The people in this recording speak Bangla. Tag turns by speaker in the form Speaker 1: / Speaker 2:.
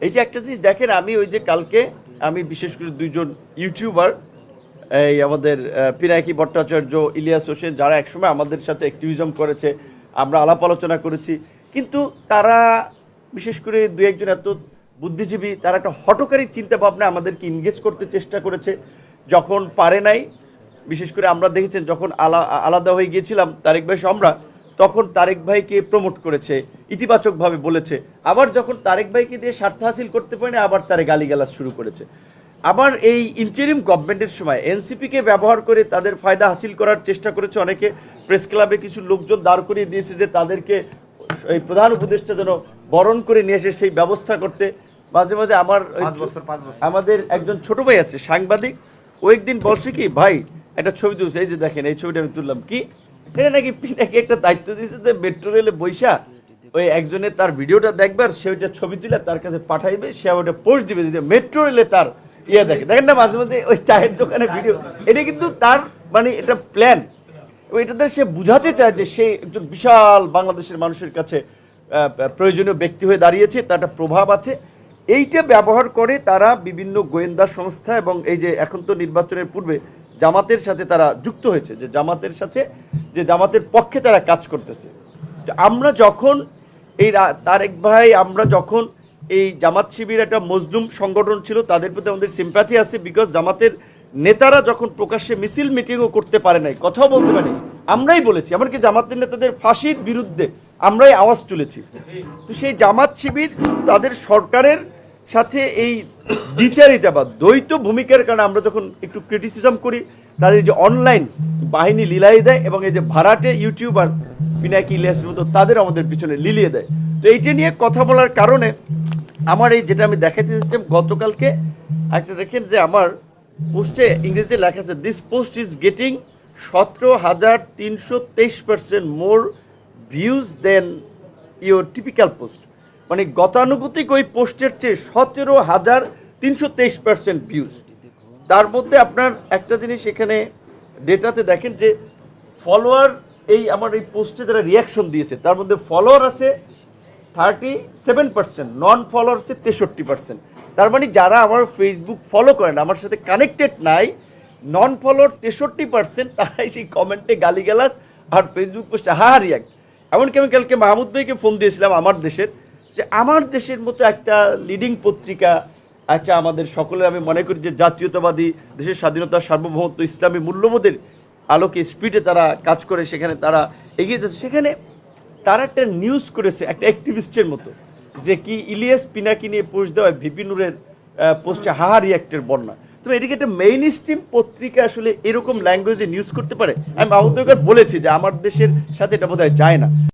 Speaker 1: এই যে একটা জিনিস দেখেন, আমি ওই যে কালকে আমি বিশেষ করে দুইজন ইউটিউবার, এই আমাদের পিনাকি ভট্টাচার্য, ইলিয়াস হোসেন, যারা একসময় আমাদের সাথে অ্যাক্টিভিজম করেছে, আমরা আলাপ আলোচনা করেছি, কিন্তু তারা বিশেষ করে দু একজন এত বুদ্ধিজীবী, তারা একটা হঠকারী চিন্তা ভাবনা আমাদেরকে ইনগেজ করতে চেষ্টা করেছে। যখন পারে নাই, বিশেষ করে আমরা দেখেছেন যখন আলাদা হয়ে গিয়েছিলাম তারেক ভাই আমরা, তখন তারেক ভাইকে প্রমোট করেছে, ইতিবাচকভাবে বলেছে। আবার যখন তারেক ভাইকে দিয়ে স্বার্থ হাসিল করতে পারে না, আবার তারে গালিগালাজ শুরু করেছে। আবার এই ইন্টারিম গভর্নমেন্টের সময় এনসিপিকে ব্যবহার করে তাদের ফায়দা হাসিল করার চেষ্টা করেছে। অনেকে প্রেস ক্লাবে কিছু লোকজন দাঁড় করিয়ে দিয়েছে যে তাদেরকে এই প্রধান উপদেষ্টা যেন বরণ করে নিয়ে এসে সেই ব্যবস্থা করতে। মাঝে মাঝে আমাদের একজন ছোট ভাই আছে সাংবাদিক, ও একদিন বলছে কি, ভাই একটা ছবি তুলছে, এই যে দেখেন এই ছবিটা আমি তুললাম, কি এটা নাকি পিনাকি একটা দায়িত্ব দিয়েছে যে মেট্রো রেলে বৈশা ওই একজনের তার ভিডিওটা দেখবে আর সে ওইটা ছবি তুলে তার কাছে পাঠাইবে, সে ওইটা পোস্ট দিবে যে মেট্রো রেলে তার দেখেন না মাঝে মাঝে ওই চায়ের দোকানে ভিডিও। এটা কিন্তু তার মানে এটা প্ল্যান, এটাতে সে বুঝাতে চায় যে সে একজন বিশাল বাংলাদেশের মানুষের কাছে প্রয়োজনীয় ব্যক্তি হয়ে দাঁড়িয়েছে, তার একটা প্রভাব আছে। এইটা ব্যবহার করে তারা বিভিন্ন গোয়েন্দা সংস্থা, এবং এই যে এখন তো নির্বাচনের পূর্বে জামাতের সাথে তারা যুক্ত হয়েছে, যে জামাতের সাথে, যে জামাতের পক্ষে তারা কাজ করতেছে। আমরা যখন এই তারেক ভাই, আমরা যখন এই জামাত শিবির একটা মজলুম সংগঠন ছিল, তাদের প্রতি আমাদের সিম্প্যাথি আছে, বিকজ জামাতের নেতারা যখন প্রকাশ্যে মিছিল মিটিংও করতে পারে নাই, কথাও বলতে পারে, আমরাই বলেছি, এমনকি জামাতের নেতাদের ফাঁসির বিরুদ্ধে আমরাই আওয়াজ তুলেছি। তো সেই জামাত শিবির তাদের সরকারের সাথে এই দ্বিচারিতা বা দ্বৈত ভূমিকার কারণে আমরা যখন একটু ক্রিটিসিজম করি, তাদের যে অনলাইন বাহিনী লিলাই দেয়, এবং এই যে ভাড়াটে ইউটিউবার পিনাকি, ইলিয়াসের মতো তাদের আমাদের পিছনে লিলিয়ে দেয়। তো এইটা নিয়ে কথা বলার কারণে আমার এই যেটা আমি দেখাতে চেয়েছিলাম গতকালকে, একটা দেখেন যে আমার পোস্টে ইংরেজিতে লেখা আছে, this post is getting 17,323% more views than your typical post. মানে গতানুগতিক ওই পোস্টের চেয়ে 17,323% ভিউজ। তার মধ্যে আপনার একটা জিনিস এখানে ডেটাতে দেখেন যে ফলোয়ার, এই আমার এই পোস্টে যারা রিয়াকশন দিয়েছে তার মধ্যে ফলোয়ার আছে 37%, নন ফলোয়ার হচ্ছে 63%। তার মানে যারা আমার ফেসবুক ফলো করেন, আমার সাথে কানেক্টেড নাই, নন ফলোয়ার 63%, তারাই সেই কমেন্টে গালিগালাজ আর ফেসবুক পোস্টে রিয়াক্ট। এমনকি আমি কালকে মাহমুদ ভাইকে ফোন দিয়েছিলাম আমার দেশের, যে আমার দেশের মতো একটা লিডিং পত্রিকা, একটা আমাদের সকলের আমি মনে করি যে জাতীয়তাবাদী, দেশের স্বাধীনতা, সার্বভৌমত্ব, ইসলামী মূল্যবোধের আলোকে স্পিডে তারা কাজ করে, সেখানে তারা এগিয়ে যাচ্ছে, সেখানে তারা একটা নিউজ করেছে একটা অ্যাক্টিভিস্টের মতো, যে কি ইলিয়াস পিনাকি নিয়ে পোস্ট দেওয়া ভিপি নূরের পোস্টে রিয়াক্টের বন্যা। তবে এদিকে একটা মেইন স্ট্রিম পত্রিকা আসলে এরকম ল্যাঙ্গুয়েজে নিউজ করতে পারে? আমি মাহমুদ ভাইকে বলেছি যে আমার দেশের সাথে এটা বোধহয় যায় না।